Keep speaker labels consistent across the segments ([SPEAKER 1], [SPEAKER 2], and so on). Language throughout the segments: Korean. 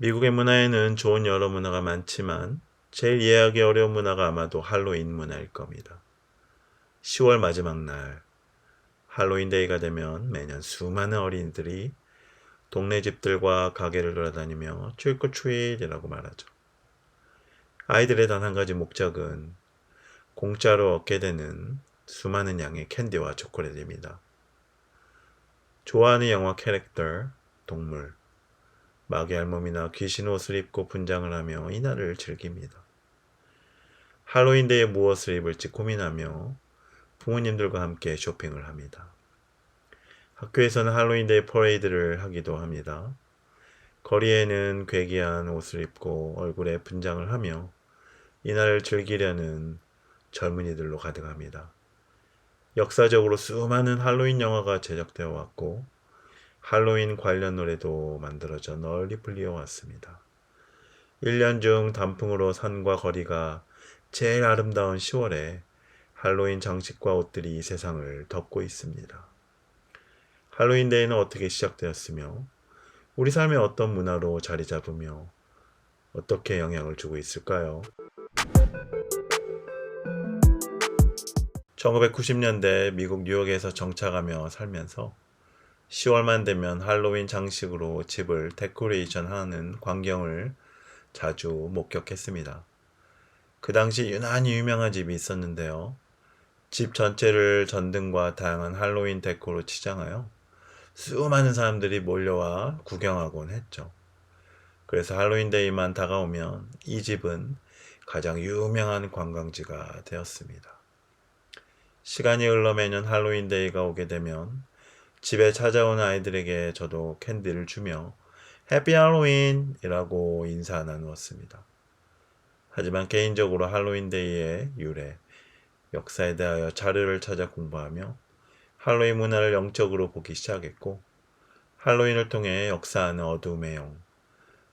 [SPEAKER 1] 미국의 문화에는 좋은 여러 문화가 많지만 제일 이해하기 어려운 문화가 아마도 할로윈 문화일 겁니다. 10월 마지막 날 할로윈데이가 되면 매년 수많은 어린이들이 동네 집들과 가게를 돌아다니며 트릭 오 트릿이라고 말하죠. 아이들의 단 한 가지 목적은 공짜로 얻게 되는 수많은 양의 캔디와 초콜릿입니다. 좋아하는 영화 캐릭터, 동물, 마귀 알몸이나 귀신 옷을 입고 분장을 하며 이날을 즐깁니다. 할로윈데이에 무엇을 입을지 고민하며 부모님들과 함께 쇼핑을 합니다. 학교에서는 할로윈데이 퍼레이드를 하기도 합니다. 거리에는 괴기한 옷을 입고 얼굴에 분장을 하며 이날을 즐기려는 젊은이들로 가득합니다. 역사적으로 수많은 할로윈 영화가 제작되어 왔고 할로윈 관련 노래도 만들어져 널리 불리어 왔습니다. 1년 중 단풍으로 산과 거리가 제일 아름다운 10월에 할로윈 장식과 옷들이 이 세상을 덮고 있습니다. 할로윈데이는 어떻게 시작되었으며 우리 삶에 어떤 문화로 자리 잡으며 어떻게 영향을 주고 있을까요? 1990년대 미국 뉴욕에서 정착하며 살면서 10월만 되면 할로윈 장식으로 집을 데코레이션 하는 광경을 자주 목격했습니다. 그 당시 유난히 유명한 집이 있었는데요. 집 전체를 전등과 다양한 할로윈 데코로 치장하여 수많은 사람들이 몰려와 구경하곤 했죠. 그래서 할로윈데이만 다가오면 이 집은 가장 유명한 관광지가 되었습니다. 시간이 흘러 매년 할로윈데이가 오게 되면 집에 찾아온 아이들에게 저도 캔디를 주며 해피 할로윈 이라고 인사 나누었습니다. 하지만 개인적으로 할로윈데이의 유래, 역사에 대하여 자료를 찾아 공부하며 할로윈 문화를 영적으로 보기 시작했고 할로윈을 통해 역사하는 어둠의 영,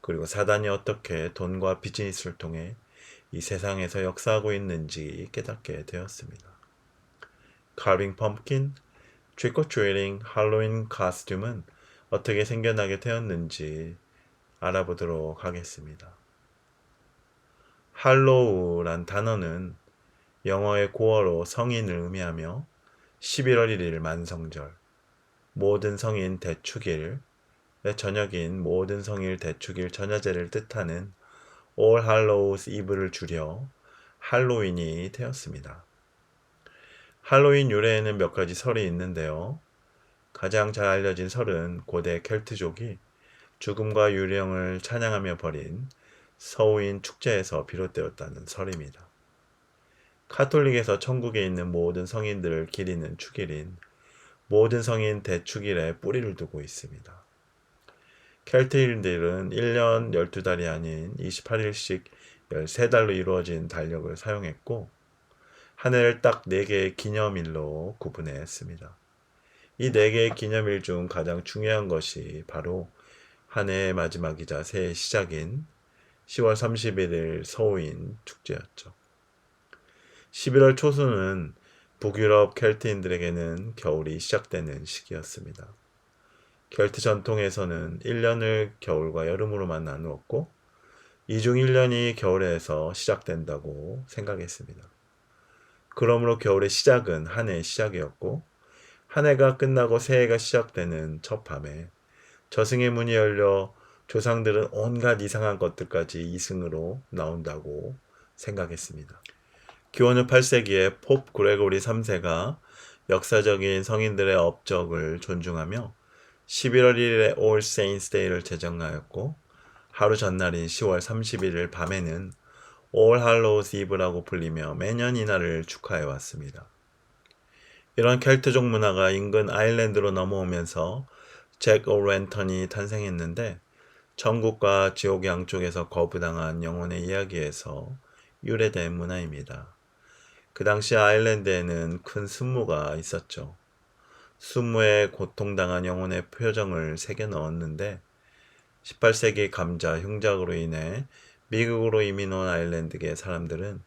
[SPEAKER 1] 그리고 사단이 어떻게 돈과 비즈니스를 통해 이 세상에서 역사하고 있는지 깨닫게 되었습니다. Carving Pumpkin, Trick or Treating, 할로윈 코스튬은 어떻게 생겨나게 되었는지 알아보도록 하겠습니다. 할로우란 단어는 영어의 고어로 성인을 의미하며 11월 1일 만성절, 모든 성인 대축일의 저녁인 모든 성일 대축일 전야제를 뜻하는 All Hallows Eve를 줄여 할로윈이 되었습니다. 할로윈 유래에는 몇 가지 설이 있는데요. 가장 잘 알려진 설은 고대 켈트족이 죽음과 유령을 찬양하며 벌인 서우인 축제에서 비롯되었다는 설입니다. 카톨릭에서 천국에 있는 모든 성인들을 기리는 축일인 모든 성인 대축일에 뿌리를 두고 있습니다. 켈트인들은 1년 12달이 아닌 28일씩 13달로 이루어진 달력을 사용했고 한 해를 딱 4개의 기념일로 구분했습니다. 이 4개의 기념일 중 가장 중요한 것이 바로 한 해의 마지막이자 새해의 시작인 10월 31일 서우인 축제였죠. 11월 초순은 북유럽 켈트인들에게는 겨울이 시작되는 시기였습니다. 켈트 전통에서는 1년을 겨울과 여름으로만 나누었고 이 중 1년이 겨울에서 시작된다고 생각했습니다. 그러므로 겨울의 시작은 한 해의 시작이었고 한 해가 끝나고 새해가 시작되는 첫 밤에 저승의 문이 열려 조상들은 온갖 이상한 것들까지 이승으로 나온다고 생각했습니다. 기원 후 8세기에 팝 그레고리 3세가 역사적인 성인들의 업적을 존중하며 11월 1일에 All Saints Day를 제정하였고 하루 전날인 10월 31일 밤에는 All Hallows Eve라고 불리며 매년 이날을 축하해 왔습니다. 이런 켈트족 문화가 인근 아일랜드로 넘어오면서 잭 오랜턴이 탄생했는데 천국과 지옥 양쪽에서 거부당한 영혼의 이야기에서 유래된 문화입니다. 그 당시 아일랜드에는 큰 순무가 있었죠. 순무에 고통당한 영혼의 표정을 새겨 넣었는데 18세기 감자 흉작으로 인해 미국으로 이민 온 아일랜드계 사람들은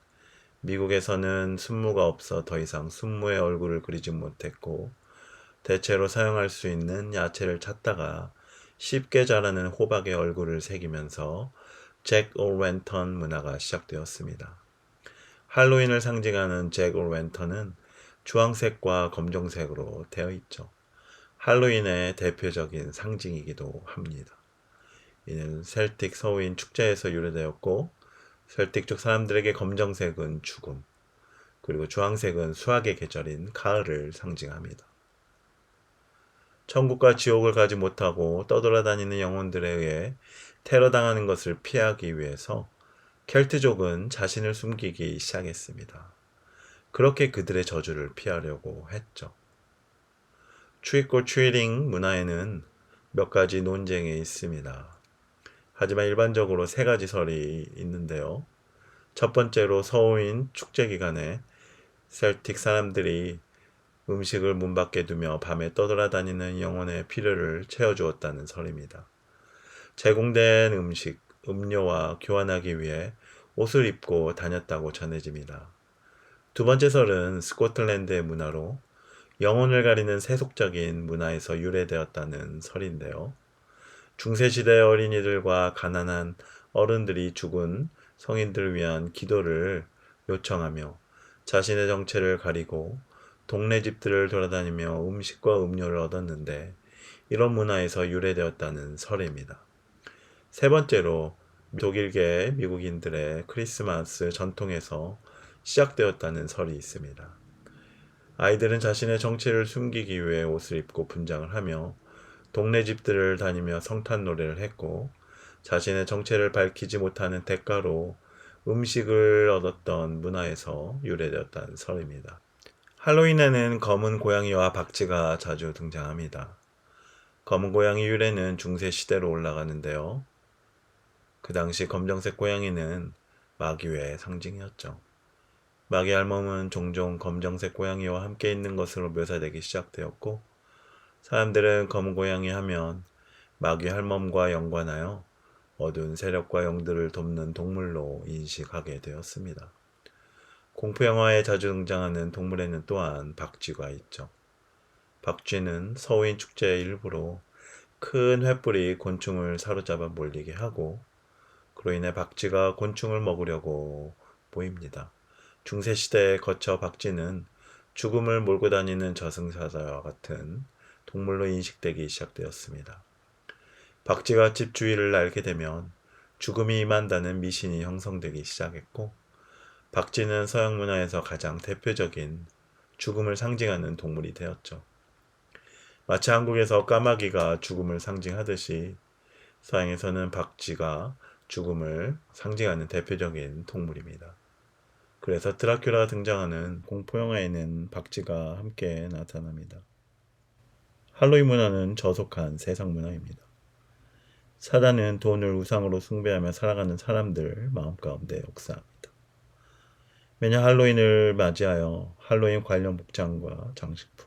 [SPEAKER 1] 미국에서는 순무가 없어 더 이상 순무의 얼굴을 그리지 못했고 대체로 사용할 수 있는 야채를 찾다가 쉽게 자라는 호박의 얼굴을 새기면서 잭 오랜턴 문화가 시작되었습니다. 할로윈을 상징하는 잭 오랜턴은 주황색과 검정색으로 되어 있죠. 할로윈의 대표적인 상징이기도 합니다. 이는 셀틱 서부인 축제에서 유래되었고 셀틱 쪽 사람들에게 검정색은 죽음, 그리고 주황색은 수학의 계절인 가을을 상징합니다. 천국과 지옥을 가지 못하고 떠돌아다니는 영혼들에 의해 테러당하는 것을 피하기 위해서 켈트족은 자신을 숨기기 시작했습니다. 그렇게 그들의 저주를 피하려고 했죠. 트릭 오 트리팅 문화에는 몇 가지 논쟁이 있습니다. 하지만 일반적으로 세 가지 설이 있는데요. 첫 번째로 서우인 축제 기간에 셀틱 사람들이 음식을 문 밖에 두며 밤에 떠돌아다니는 영혼의 필요를 채워주었다는 설입니다. 제공된 음식, 음료와 교환하기 위해 옷을 입고 다녔다고 전해집니다. 두 번째 설은 스코틀랜드의 문화로 영혼을 가리는 세속적인 문화에서 유래되었다는 설인데요. 중세시대 어린이들과 가난한 어른들이 죽은 성인들을 위한 기도를 요청하며 자신의 정체를 가리고 동네 집들을 돌아다니며 음식과 음료를 얻었는데 이런 문화에서 유래되었다는 설입니다. 세 번째로 독일계 미국인들의 크리스마스 전통에서 시작되었다는 설이 있습니다. 아이들은 자신의 정체를 숨기기 위해 옷을 입고 분장을 하며 동네 집들을 다니며 성탄 노래를 했고 자신의 정체를 밝히지 못하는 대가로 음식을 얻었던 문화에서 유래되었다는 설입니다. 할로윈에는 검은 고양이와 박쥐가 자주 등장합니다. 검은 고양이 유래는 중세 시대로 올라가는데요. 그 당시 검정색 고양이는 마귀의 상징이었죠. 마귀 할멈은 종종 검정색 고양이와 함께 있는 것으로 묘사되기 시작되었고 사람들은 검은 고양이 하면 마귀 할멈과 연관하여 어두운 세력과 영들을 돕는 동물로 인식하게 되었습니다. 공포영화에 자주 등장하는 동물에는 또한 박쥐가 있죠. 박쥐는 서우인 축제의 일부로 큰 횃불이 곤충을 사로잡아 몰리게 하고 그로 인해 박쥐가 곤충을 먹으려고 보입니다. 중세시대에 거쳐 박쥐는 죽음을 몰고 다니는 저승사자와 같은 동물로 인식되기 시작되었습니다. 박쥐가 집 주위를 날게 되면 죽음이 임한다는 미신이 형성되기 시작했고 박쥐는 서양 문화에서 가장 대표적인 죽음을 상징하는 동물이 되었죠. 마치 한국에서 까마귀가 죽음을 상징하듯이 서양에서는 박쥐가 죽음을 상징하는 대표적인 동물입니다. 그래서 드라큘라가 등장하는 공포영화에는 박쥐가 함께 나타납니다. 할로윈 문화는 저속한 세상 문화입니다. 사단은 돈을 우상으로 숭배하며 살아가는 사람들 마음 가운데 역사합니다. 매년 할로윈을 맞이하여 할로윈 관련 복장과 장식품,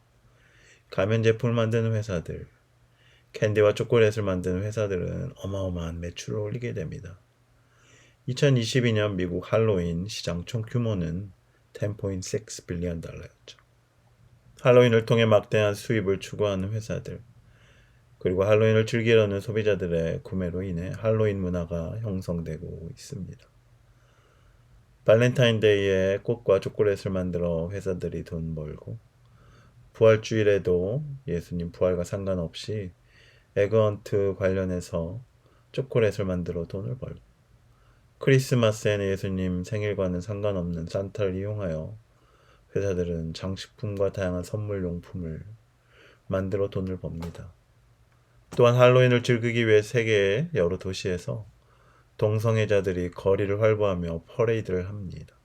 [SPEAKER 1] 가면 제품을 만드는 회사들, 캔디와 초콜릿을 만드는 회사들은 어마어마한 매출을 올리게 됩니다. 2022년 미국 할로윈 시장 총 규모는 10.6 빌리언 달러였죠. 할로윈을 통해 막대한 수입을 추구하는 회사들, 그리고 할로윈을 즐기려는 소비자들의 구매로 인해 할로윈 문화가 형성되고 있습니다. 발렌타인데이에 꽃과 초콜릿을 만들어 회사들이 돈 벌고 부활주일에도 예수님 부활과 상관없이 에그헌트 관련해서 초콜릿을 만들어 돈을 벌고 크리스마스에는 예수님 생일과는 상관없는 산타를 이용하여 회사들은 장식품과 다양한 선물용품을 만들어 돈을 법니다. 또한 할로윈을 즐기기 위해 세계의 여러 도시에서 동성애자들이 거리를 활보하며 퍼레이드를 합니다.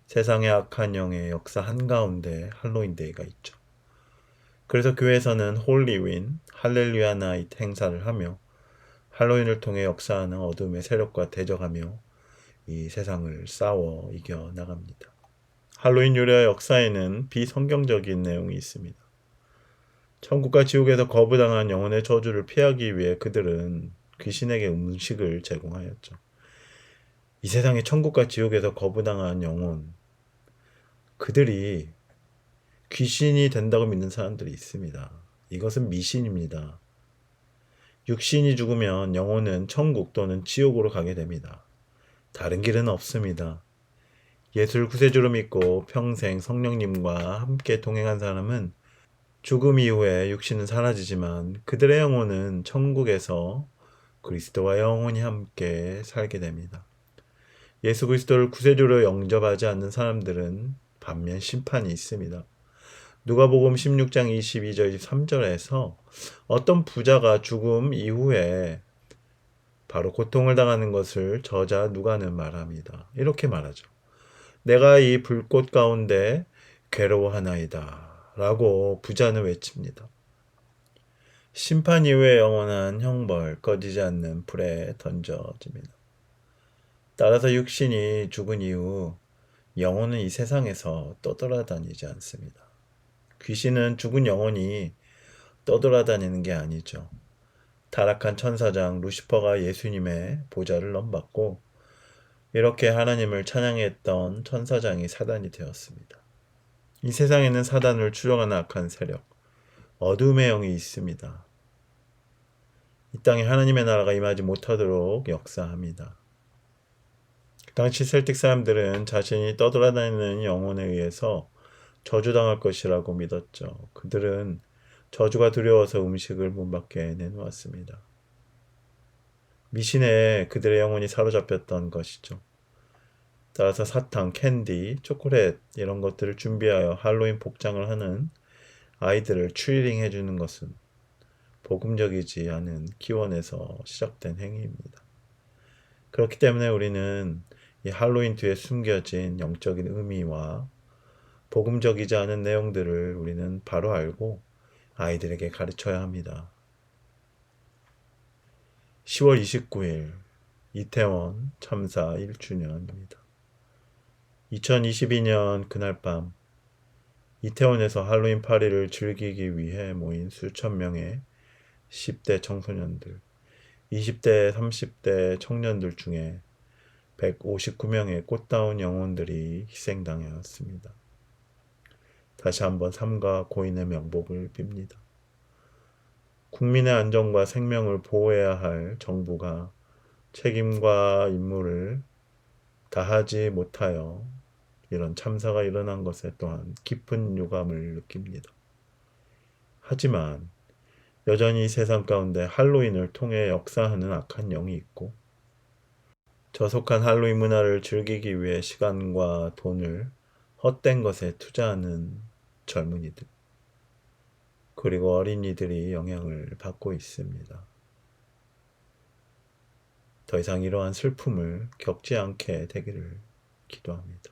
[SPEAKER 1] 세상의 악한 영의 역사 한가운데 할로윈데이가 있죠. 그래서 교회에서는 홀리윈, 할렐루야 나이트 행사를 하며 할로윈을 통해 역사하는 어둠의 세력과 대적하며 이 세상을 싸워 이겨 나갑니다. 할로윈 유래와 역사에는 비성경적인 내용이 있습니다. 천국과 지옥에서 거부당한 영혼의 저주를 피하기 위해 그들은 귀신에게 음식을 제공하였죠. 이 세상의 천국과 지옥에서 거부당한 영혼, 그들이 귀신이 된다고 믿는 사람들이 있습니다. 이것은 미신입니다. 육신이 죽으면 영혼은 천국 또는 지옥으로 가게 됩니다. 다른 길은 없습니다. 예수를 구세주로 믿고 평생 성령님과 함께 동행한 사람은 죽음 이후에 육신은 사라지지만 그들의 영혼은 천국에서 그리스도와 영원히 함께 살게 됩니다. 예수 그리스도를 구세주로 영접하지 않는 사람들은 반면 심판이 있습니다. 누가복음 16장 22절 23절에서 어떤 부자가 죽음 이후에 바로 고통을 당하는 것을 저자 누가는 말합니다. 이렇게 말하죠. 내가 이 불꽃 가운데 괴로워하나이다 라고 부자는 외칩니다. 심판 이후의 영원한 형벌, 꺼지지 않는 불에 던져집니다. 따라서 육신이 죽은 이후 영혼은 이 세상에서 떠돌아다니지 않습니다. 귀신은 죽은 영혼이 떠돌아다니는 게 아니죠. 타락한 천사장 루시퍼가 예수님의 보좌를 넘봤고 이렇게 하나님을 찬양했던 천사장이 사단이 되었습니다. 이 세상에는 사단을 추종하는 악한 세력, 어둠의 영이 있습니다. 이 땅에 하나님의 나라가 임하지 못하도록 역사합니다. 당시 셀틱 사람들은 자신이 떠돌아다니는 영혼에 의해서 저주당할 것이라고 믿었죠. 그들은 저주가 두려워서 음식을 문 밖에 내놓았습니다. 미신에 그들의 영혼이 사로잡혔던 것이죠. 따라서 사탕, 캔디, 초콜릿 이런 것들을 준비하여 할로윈 복장을 하는 아이들을 추리링 해주는 것은 복음적이지 않은 기원에서 시작된 행위입니다. 그렇기 때문에 우리는 이 할로윈 뒤에 숨겨진 영적인 의미와 복음적이지 않은 내용들을 우리는 바로 알고 아이들에게 가르쳐야 합니다. 10월 29일 이태원 참사 1주년입니다. 2022년 그날 밤 이태원에서 할로윈 파티를 즐기기 위해 모인 수천 명의 10대 청소년들, 20대, 30대 청년들 중에 159명의 꽃다운 영혼들이 희생당하였습니다. 다시 한번 삼가 고인의 명복을 빕니다. 국민의 안전과 생명을 보호해야 할 정부가 책임과 임무를 다하지 못하여 이런 참사가 일어난 것에 또한 깊은 유감을 느낍니다. 하지만 여전히 세상 가운데 할로윈을 통해 역사하는 악한 영이 있고 저속한 할로윈 문화를 즐기기 위해 시간과 돈을 헛된 것에 투자하는 젊은이들 그리고 어린이들이 영향을 받고 있습니다. 더 이상 이러한 슬픔을 겪지 않게 되기를 기도합니다.